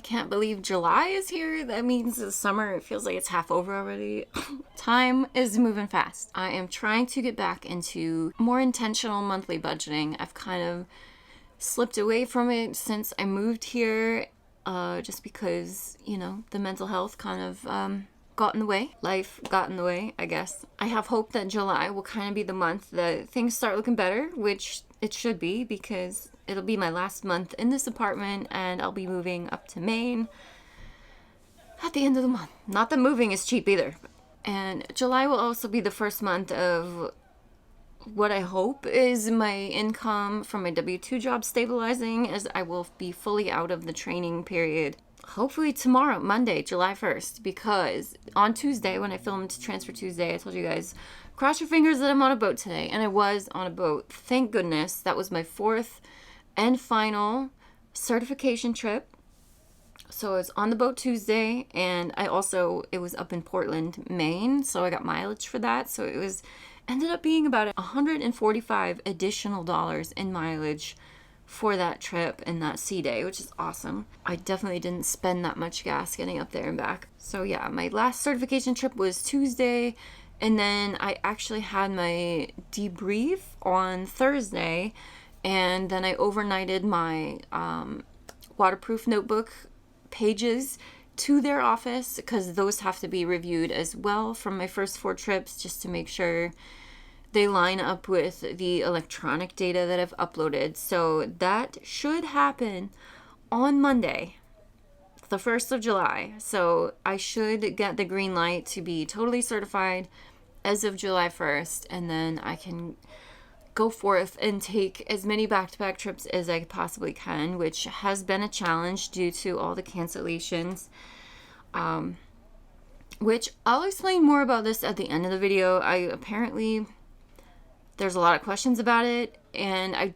can't believe July is here. That means the summer, it feels like it's half over already. Time is moving fast. I am trying to get back into more intentional monthly budgeting. I've kind of slipped away from it since I moved here, just because, the mental health kind of got in the way. Life got in the way, I guess. I have hope that July will kind of be the month that things start looking better, which it should be, because it'll be my last month in this apartment and I'll be moving up to Maine at the end of the month. Not that moving is cheap either. And July will also be the first month of what I hope is my income from my W-2 job stabilizing, as I will be fully out of the training period. Hopefully tomorrow, Monday, July 1st, because on Tuesday, when I filmed Transfer Tuesday, I told you guys, cross your fingers that I'm on a boat today. And I was on a boat. Thank goodness. That was my fourth and final certification trip. So I was on the boat Tuesday, and it was up in Portland, Maine, so I got mileage for that. So it ended up being about $145 additional dollars in mileage for that trip and that sea day, which is awesome. I definitely didn't spend that much gas getting up there and back. So yeah, my last certification trip was Tuesday, and then I actually had my debrief on Thursday, and then I overnighted my waterproof notebook pages to their office, because those have to be reviewed as well from my first 4 trips, just to make sure they line up with the electronic data that I've uploaded. So that should happen on Monday, the 1st of July. So I should get the green light to be totally certified as of July 1st, and then I can go forth and take as many back-to-back trips as I possibly can, which has been a challenge due to all the cancellations, which I'll explain more about this at the end of the video. There's a lot of questions about it, and I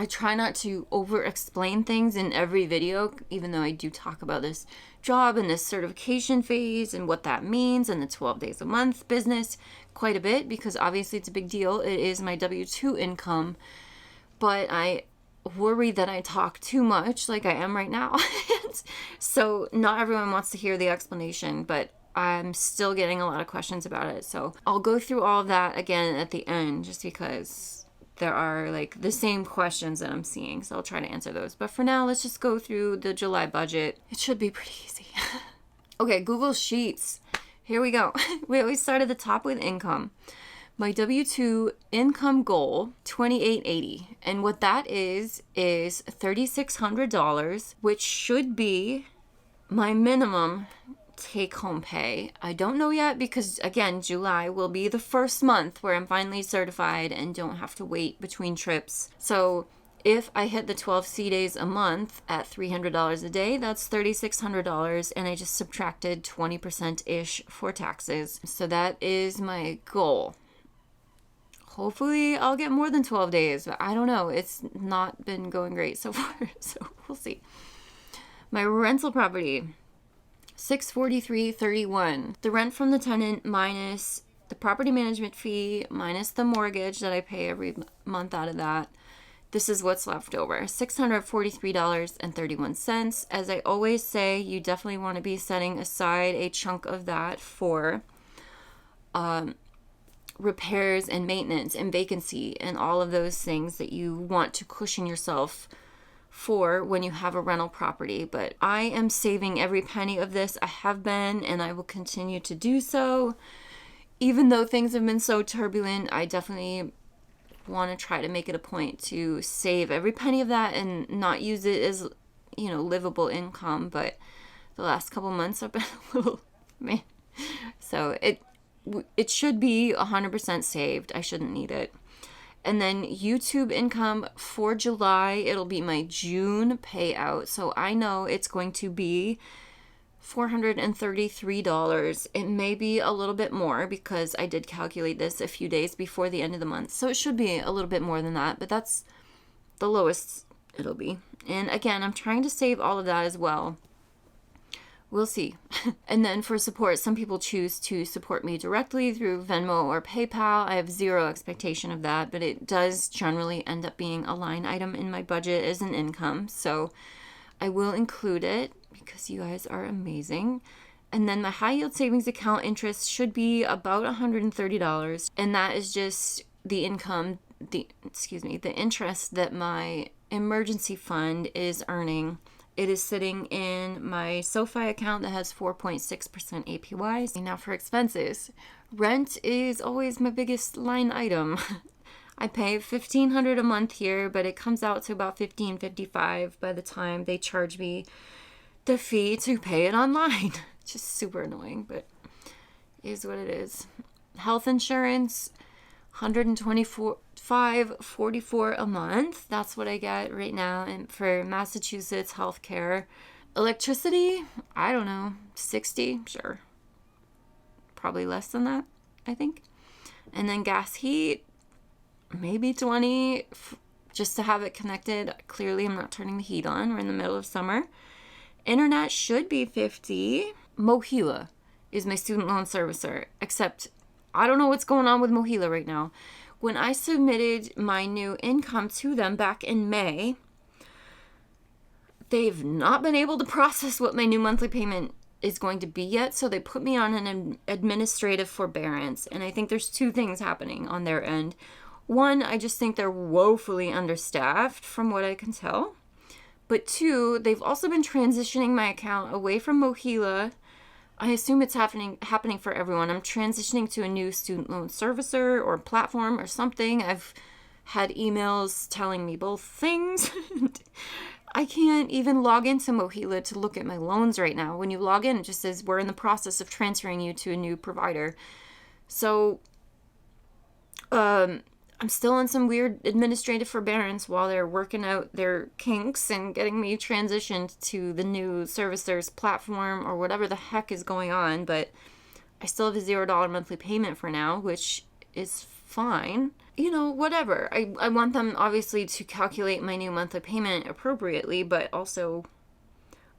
try not to over-explain things in every video, even though I do talk about this job and this certification phase and what that means and the 12 days a month business quite a bit, because obviously it's a big deal. It is my W-2 income, but I worry that I talk too much like I am right now. So not everyone wants to hear the explanation, but I'm still getting a lot of questions about it. So I'll go through all of that again at the end, just because there are like the same questions that I'm seeing. So I'll try to answer those. But for now, let's just go through the July budget. It should be pretty easy. Okay, Google Sheets. Here we go. We always start at the top with income. My W-2 income goal, $2,880. And what that is $3,600, which should be my minimum take-home pay. I don't know yet, because again, July will be the first month where I'm finally certified and don't have to wait between trips. So if I hit the 12 sea days a month at $300 a day, that's $3,600, and I just subtracted 20%-ish for taxes. So that is my goal. Hopefully I'll get more than 12 days, but I don't know. It's not been going great so far, so we'll see. My rental property, $643.31. The rent from the tenant minus the property management fee minus the mortgage that I pay every month out of that. This is what's left over, $643.31. As I always say, you definitely want to be setting aside a chunk of that for repairs and maintenance and vacancy and all of those things that you want to cushion yourself for when you have a rental property. But I am saving every penny of this. I have been, and I will continue to do so. Even though things have been so turbulent, I definitely want to try to make it a point to save every penny of that and not use it as, livable income. But the last couple months have been a little, man. So it should be 100% saved. I shouldn't need it. And then YouTube income for July, it'll be my June payout. So I know it's going to be $433. It may be a little bit more because I did calculate this a few days before the end of the month. So it should be a little bit more than that, but that's the lowest it'll be. And again, I'm trying to save all of that as well. We'll see. And then for support, some people choose to support me directly through Venmo or PayPal. I have zero expectation of that, but it does generally end up being a line item in my budget as an income. So I will include it because you guys are amazing. And then my high yield savings account interest should be about $130. And that is just the income, the interest that my emergency fund is earning. It is sitting in my SoFi account that has 4.6% APY. Now for expenses, rent is always my biggest line item. I pay $1,500 a month here, but it comes out to about $1,555 by the time they charge me the fee to pay it online. Just super annoying, but it is what it is. Health insurance, $124.44 a month. That's what I get right now, and for Massachusetts healthcare. Electricity, I don't know, 60, sure. Probably less than that, I think. And then gas heat, maybe 20, just to have it connected. Clearly, I'm not turning the heat on. We're in the middle of summer. Internet should be 50. Mohila is my student loan servicer, except I don't know what's going on with Mohila right now. When I submitted my new income to them back in May, they've not been able to process what my new monthly payment is going to be yet, so they put me on an administrative forbearance, and I think there's two things happening on their end. One, I just think they're woefully understaffed from what I can tell. But two, they've also been transitioning my account away from Mohila. I assume it's happening for everyone. I'm transitioning to a new student loan servicer or platform or something. I've had emails telling me both things. I can't even log into Mohila to look at my loans right now. When you log in, it just says we're in the process of transferring you to a new provider. So, I'm still in some weird administrative forbearance while they're working out their kinks and getting me transitioned to the new servicer's platform or whatever the heck is going on. But I still have a $0 monthly payment for now, which is fine. You know, whatever. I want them obviously to calculate my new monthly payment appropriately, but also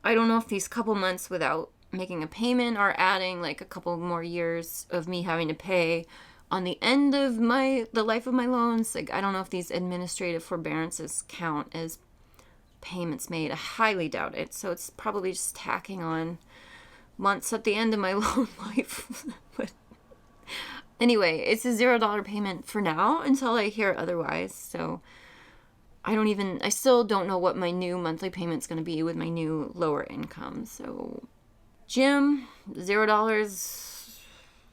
I don't know if these couple months without making a payment are adding like a couple more years of me having to pay on the end of the life of my loans. Like, I don't know if these administrative forbearances count as payments made. I highly doubt it. So it's probably just tacking on months at the end of my loan life. But anyway, it's a $0 payment for now until I hear otherwise. So I still don't know what my new monthly payment's going to be with my new lower income. So gym, $0.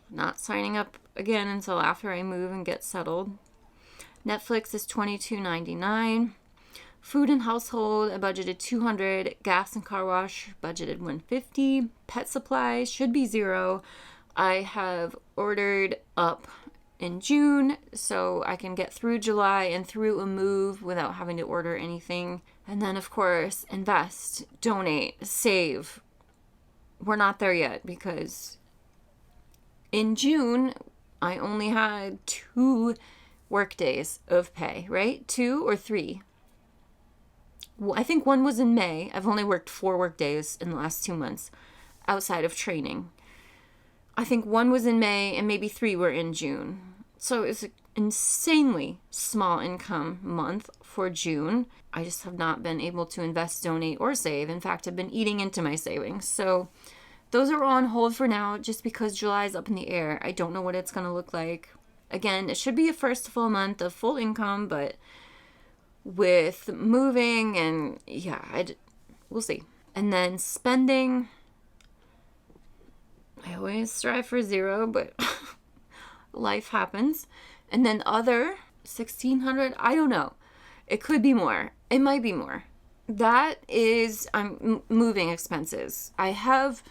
Not signing up again until after I move and get settled. Netflix is $22.99. Food and household, I budgeted $200. Gas and car wash, budgeted $150. Pet supplies should be $0. I have ordered up in June so I can get through July and through a move without having to order anything. And then, of course, invest, donate, save. We're not there yet because in June, I only had 2 work days of pay, right? 2 or 3. Well, I think 1 was in May. I've only worked 4 work days in the last 2 months outside of training. I think 1 was in May and maybe 3 were in June. So it's an insanely small income month for June. I just have not been able to invest, donate, or save. In fact, I've been eating into my savings. So those are on hold for now just because July is up in the air. I don't know what it's going to look like. Again, it should be a first full month of full income, but with moving and we'll see. And then spending, I always strive for 0, but life happens. And then other, $1,600, I don't know. It could be more. It might be more. That is moving expenses. I have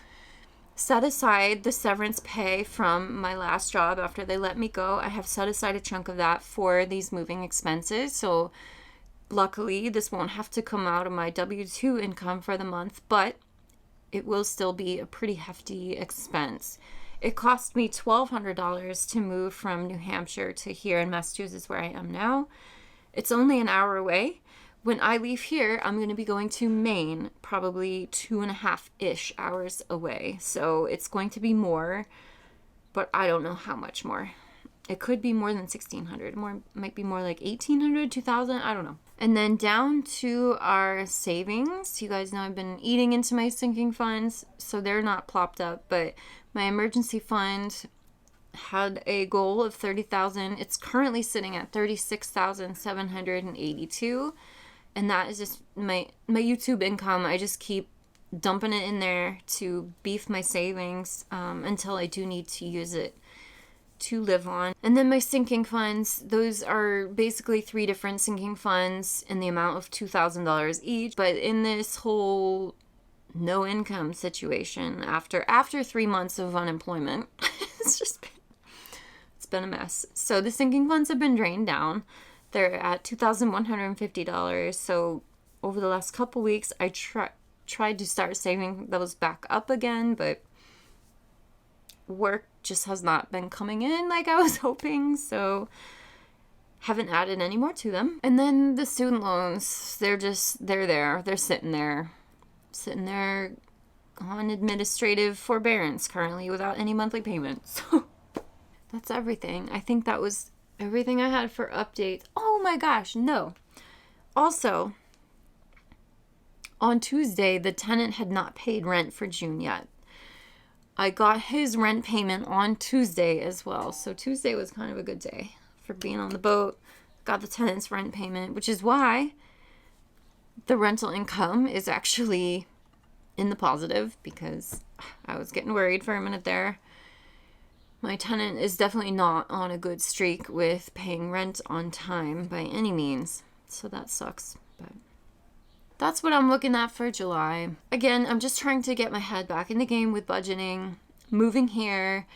set aside the severance pay from my last job after they let me go. I have set aside a chunk of that for these moving expenses. So luckily, this won't have to come out of my W-2 income for the month, but it will still be a pretty hefty expense. It cost me $1,200 to move from New Hampshire to here in Massachusetts where I am now. It's only an hour away. When I leave here, I'm going to be going to Maine, probably 2.5-ish hours away. So it's going to be more, but I don't know how much more. It could be more than $1,600. Might be more like $1,800, $2,000. I don't know. And then down to our savings. You guys know I've been eating into my sinking funds, so they're not plopped up, but my emergency fund had a goal of 30,000. It's currently sitting at 36,782, and that is just my YouTube income. I just keep dumping it in there to beef my savings until I do need to use it to live on. And then my sinking funds, those are basically 3 different sinking funds in the amount of $2,000 each. But in this whole no income situation, after 3 months of unemployment, it's been a mess. So the sinking funds have been drained down. They're at $2,150. So over the last couple weeks, I tried to start saving those back up again, but work just has not been coming in like I was hoping, so haven't added any more to them. And then the student loans, they're there. They're sitting there on administrative forbearance currently without any monthly payments. So that's everything. I think that was everything I had for updates. Oh my gosh, no. Also, on Tuesday, the tenant had not paid rent for June yet. I got his rent payment on Tuesday as well. So Tuesday was kind of a good day for being on the boat. Got the tenant's rent payment, which is why the rental income is actually in the positive, because I was getting worried for a minute there. My tenant is definitely not on a good streak with paying rent on time by any means. So that sucks. But that's what I'm looking at for July. Again, I'm just trying to get my head back in the game with budgeting. Moving here,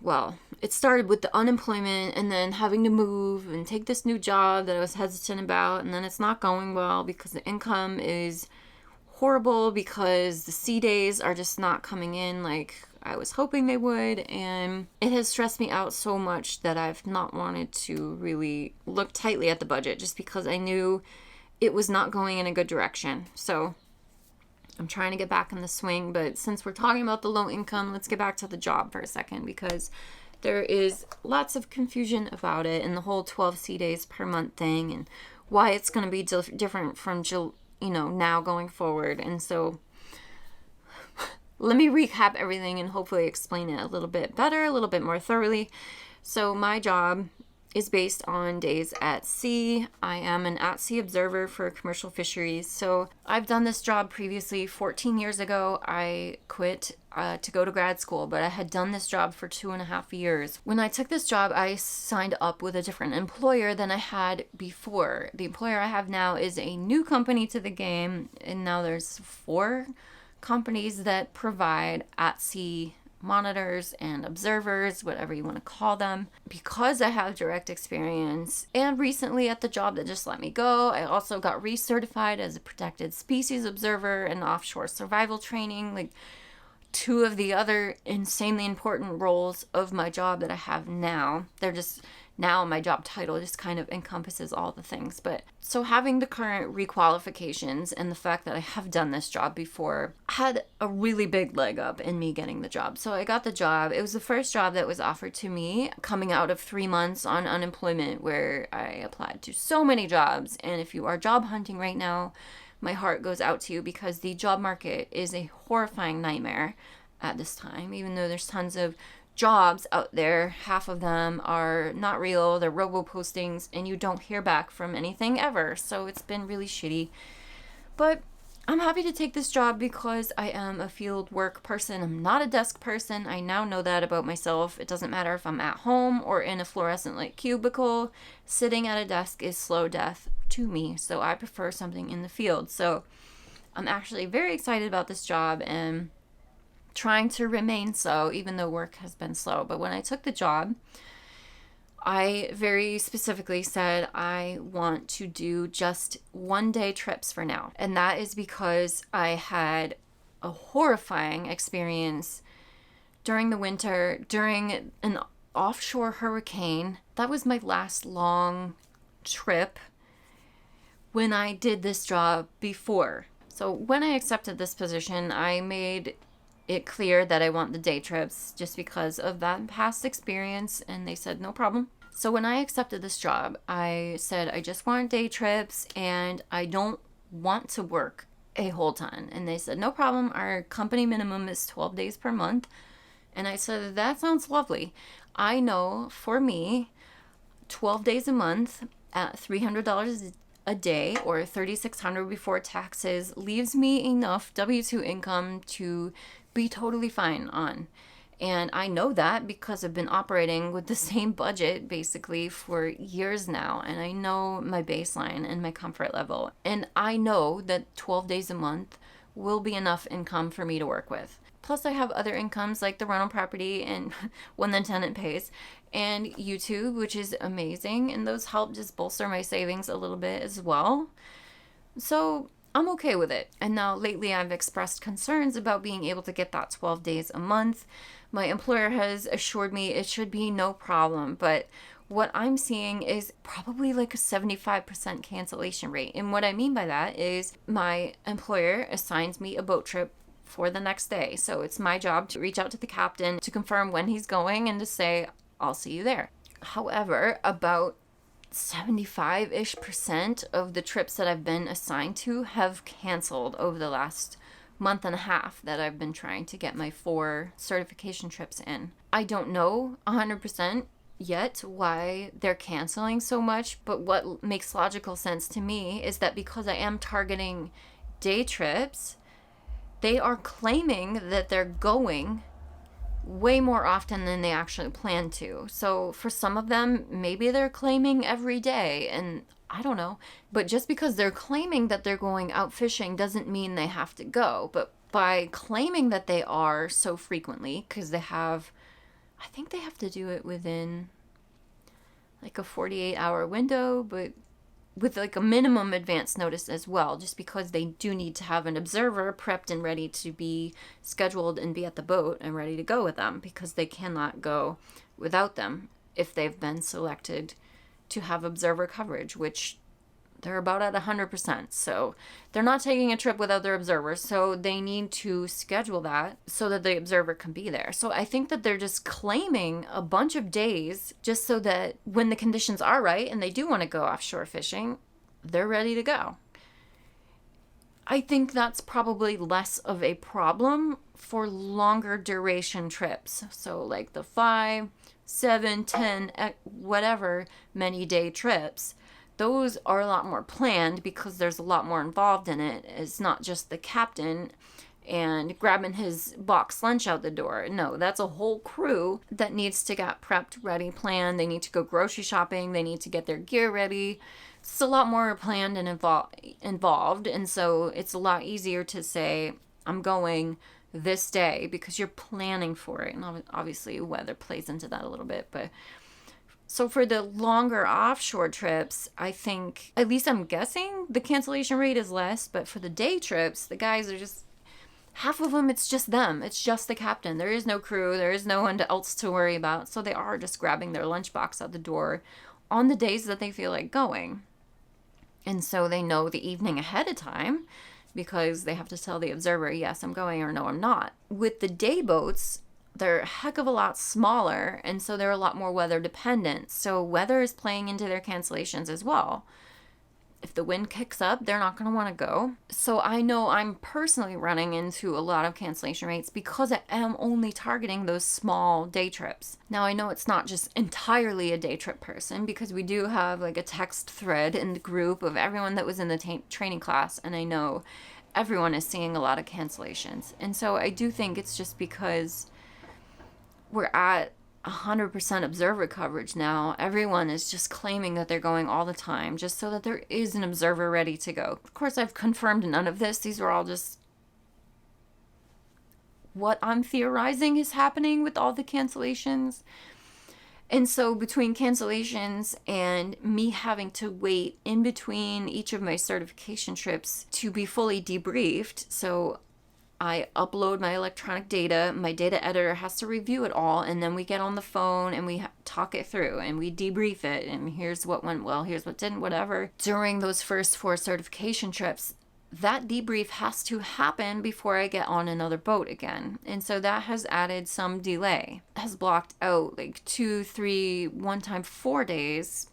well, it started with the unemployment and then having to move and take this new job that I was hesitant about. And then it's not going well because the income is horrible, because the C days are just not coming in like I was hoping they would. And it has stressed me out so much that I've not wanted to really look tightly at the budget, just because I knew it was not going in a good direction. So I'm trying to get back in the swing. But since we're talking about the low income, let's get back to the job for a second, because there is lots of confusion about it and the whole 12 C days per month thing and why it's going to be different from, now going forward. And so let me recap everything and hopefully explain it a little bit better, a little bit more thoroughly. So my job is based on days at sea. I am an at-sea observer for commercial fisheries. So I've done this job previously. 14 years ago, I quit to go to grad school, but I had done this job for 2.5 years. When I took this job, I signed up with a different employer than I had before. The employer I have now is a new company to the game, and now there's 4 companies that provide at-sea monitors and observers, whatever you want to call them. Because I have direct experience, and recently at the job that just let me go, I also got recertified as a protected species observer and offshore survival training, like 2 of the other insanely important roles of my job that I have now. They're just, now my job title just kind of encompasses all the things. But so having the current requalifications and the fact that I have done this job before had a really big leg up in me getting the job. So I got the job. It was the first job that was offered to me coming out of 3 months on unemployment, where I applied to so many jobs. And if you are job hunting right now, my heart goes out to you, because the job market is a horrifying nightmare at this time. Even though there's tons of jobs out there, half of them are not real, they're robo postings, and you don't hear back from anything ever. So it's been really shitty. But I'm happy to take this job because I am a field work person. I'm not a desk person. I now know that about myself. It doesn't matter if I'm at home or in a fluorescent light cubicle. Sitting at a desk is slow death to me. So I prefer something in the field. So I'm actually very excited about this job and trying to remain so, even though work has been slow. But when I took the job, I very specifically said I want to do just 1-day trips for now. And that is because I had a horrifying experience during the winter, during an offshore hurricane. That was my last long trip when I did this job before. So when I accepted this position, I made it clear that I want the day trips just because of that past experience, and they said no problem. So when I accepted this job, I said I just want day trips and I don't want to work a whole ton. And they said, no problem. Our company minimum is 12 days per month. And I said, that sounds lovely. I know for me, 12 days a month at $300 a day or $3,600 before taxes leaves me enough W-2 income to be totally fine on. And I know that because I've been operating with the same budget basically for years now. And I know my baseline and my comfort level. And I know that 12 days a month will be enough income for me to work with. Plus, I have other incomes like the rental property and when the tenant pays, and YouTube, which is amazing. And those help just bolster my savings a little bit as well. So I'm okay with it. And now lately I've expressed concerns about being able to get that 12 days a month. My employer has assured me it should be no problem, but what I'm seeing is probably like a 75% cancellation rate. And what I mean by that is my employer assigns me a boat trip for the next day. So it's my job to reach out to the captain to confirm when he's going and to say, I'll see you there. However, about 75-ish% of the trips that I've been assigned to have canceled over the last month and a half that I've been trying to get my 4 certification trips in. I don't know 100% yet why they're canceling so much, but what makes logical sense to me is that because I am targeting day trips, they are claiming that they're going way more often than they actually plan to. So for some of them, maybe they're claiming every day, and I don't know. But just because they're claiming that they're going out fishing doesn't mean they have to go. But by claiming that they are so frequently, because I think they have to do it within like a 48-hour window, but with like a minimum advance notice as well, just because they do need to have an observer prepped and ready to be scheduled and be at the boat and ready to go with them, because they cannot go without them if they've been selected to have observer coverage, which they're about at 100%. So they're not taking a trip without their observer. So they need to schedule that so that the observer can be there. So I think that they're just claiming a bunch of days just so that when the conditions are right and they do want to go offshore fishing, they're ready to go. I think that's probably less of a problem for longer duration trips. So like the 5, 7, 10, whatever many day trips. Those are a lot more planned because there's a lot more involved in it. It's not just the captain and grabbing his box lunch out the door. No, that's a whole crew that needs to get prepped, ready, planned. They need to go grocery shopping. They need to get their gear ready. It's a lot more planned and involved. And so it's a lot easier to say, I'm going this day because you're planning for it. And obviously weather plays into that a little bit, but so for the longer offshore trips, I think, at least I'm guessing, the cancellation rate is less. But for the day trips, the guys are just, half of them, it's just them. It's just the captain. There is no crew. There is no one else to worry about. So they are just grabbing their lunchbox out the door on the days that they feel like going. And so they know the evening ahead of time because they have to tell the observer, yes, I'm going, or no, I'm not. With the day boats, they're a heck of a lot smaller, and so they're a lot more weather dependent. So weather is playing into their cancellations as well. If the wind kicks up, they're not going to want to go. So I know I'm personally running into a lot of cancellation rates because I am only targeting those small day trips. Now I know it's not just entirely a day trip person, because we do have like a text thread in the group of everyone that was in the training class, and I know everyone is seeing a lot of cancellations. And so I do think it's just because we're at 100% observer coverage now. Everyone is just claiming that they're going all the time just so that there is an observer ready to go. Of course, I've confirmed none of this. These are all just what I'm theorizing is happening with all the cancellations. And so between cancellations and me having to wait in between each of my certification trips to be fully debriefed, so I upload my electronic data, my data editor has to review it all, and then we get on the phone and we talk it through and we debrief it, and here's what went well, here's what didn't, whatever. During those first 4 certification trips, that debrief has to happen before I get on another boat again. And so that has added some delay, has blocked out like 2, 3, one time 4 days,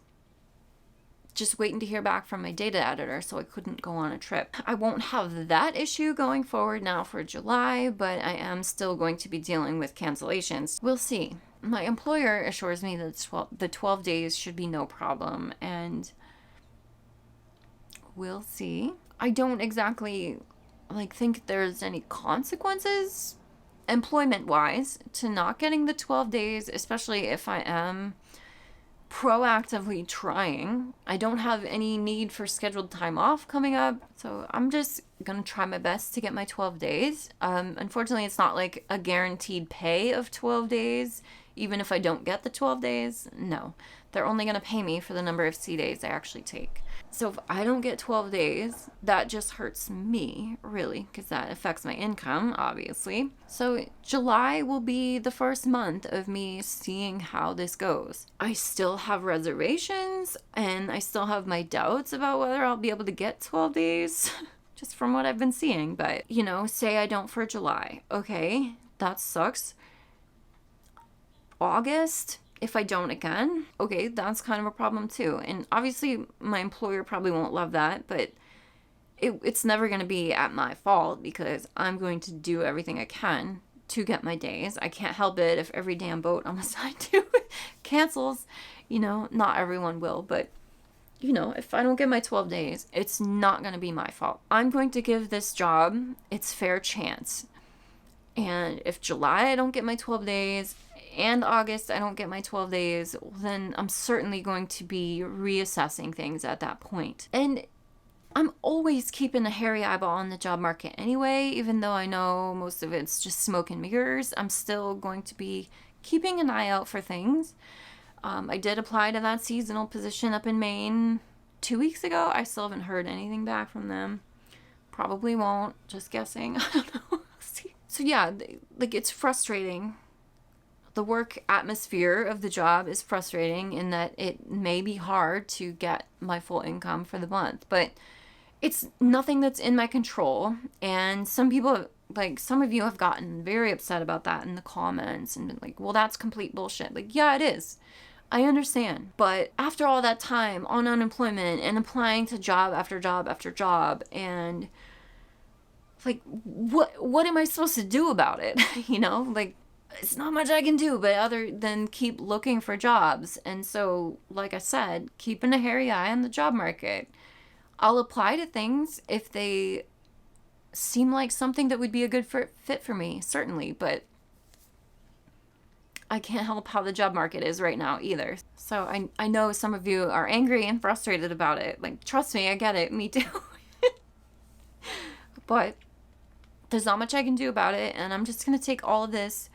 just waiting to hear back from my data editor, so I couldn't go on a trip. I won't have that issue going forward now for July, but I am still going to be dealing with cancellations. We'll see. My employer assures me that the 12 days should be no problem, and we'll see. I don't exactly think there's any consequences employment-wise to not getting the 12 days, especially if I am proactively trying. I don't have any need for scheduled time off coming up, so I'm just gonna try my best to get my 12 days. Unfortunately, it's not like a guaranteed pay of 12 days, even if I don't get the 12 days. No, they're only gonna pay me for the number of C days I actually take. So if I don't get 12 days, that just hurts me, really, because that affects my income, obviously. So July will be the first month of me seeing how this goes. I still have reservations, and I still have my doubts about whether I'll be able to get 12 days, just from what I've been seeing. But, say I don't for July. Okay, that sucks. August, if I don't again, okay, that's kind of a problem too. And obviously my employer probably won't love that, but it's never going to be at my fault, because I'm going to do everything I can to get my days. I can't help it if every damn boat I'm assigned to cancels. Not everyone will, but if I don't get my 12 days, it's not going to be my fault. I'm going to give this job its fair chance. And if July I don't get my 12 days, and August I don't get my 12 days, then I'm certainly going to be reassessing things at that point. And I'm always keeping a hairy eyeball on the job market anyway, even though I know most of it's just smoke and mirrors. I'm still going to be keeping an eye out for things. I did apply to that seasonal position up in Maine 2 weeks ago. I still haven't heard anything back from them. Probably won't, just guessing. I don't know. See. So yeah, it's frustrating. The work atmosphere of the job is frustrating in that it may be hard to get my full income for the month, but it's nothing that's in my control. And some people, some of you have gotten very upset about that in the comments and been like, well, that's complete bullshit. Yeah, it is. I understand. But after all that time on unemployment and applying to job after job after job, and what am I supposed to do about it? It's not much I can do, but other than keep looking for jobs. And so, like I said, keeping a hairy eye on the job market. I'll apply to things if they seem like something that would be a good fit for me, certainly, but I can't help how the job market is right now either. So I know some of you are angry and frustrated about it. Trust me, I get it. Me too. But there's not much I can do about it, and I'm just going to take all of this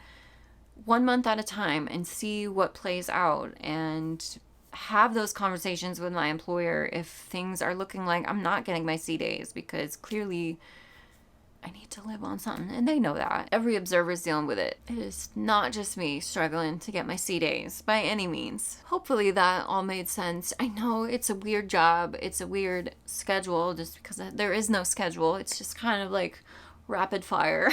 1 month at a time and see what plays out, and have those conversations with my employer if things are looking like I'm not getting my C days, because clearly I need to live on something, and they know that. Every observer is dealing with it. It is not just me struggling to get my C days by any means. Hopefully that all made sense. I know it's a weird job. It's a weird schedule just because there is no schedule. It's just kind of like rapid fire.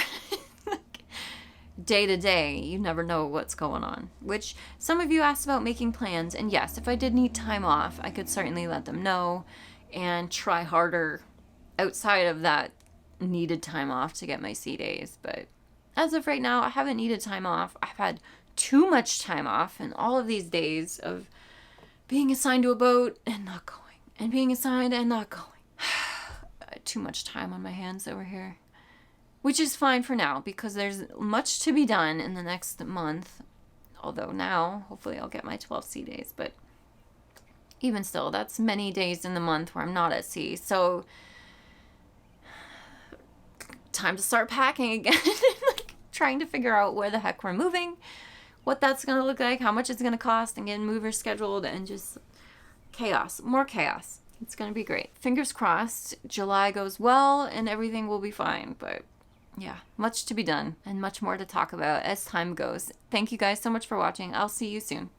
Day to day, you never know what's going on. Which some of you asked about making plans, and yes, if I did need time off, I could certainly let them know and try harder outside of that needed time off to get my C days. But as of right now, I haven't needed time off. I've had too much time off in all of these days of being assigned to a boat and not going, and being assigned and not going. Too much time on my hands over here. Which is fine for now, because there's much to be done in the next month. Although now, hopefully I'll get my 12 C days. But even still, that's many days in the month where I'm not at sea. So, time to start packing again. Trying to figure out where the heck we're moving, what that's going to look like, how much it's going to cost, and getting movers scheduled, and just chaos. More chaos. It's going to be great. Fingers crossed, July goes well, and everything will be fine. But yeah, much to be done and much more to talk about as time goes. Thank you guys so much for watching. I'll see you soon.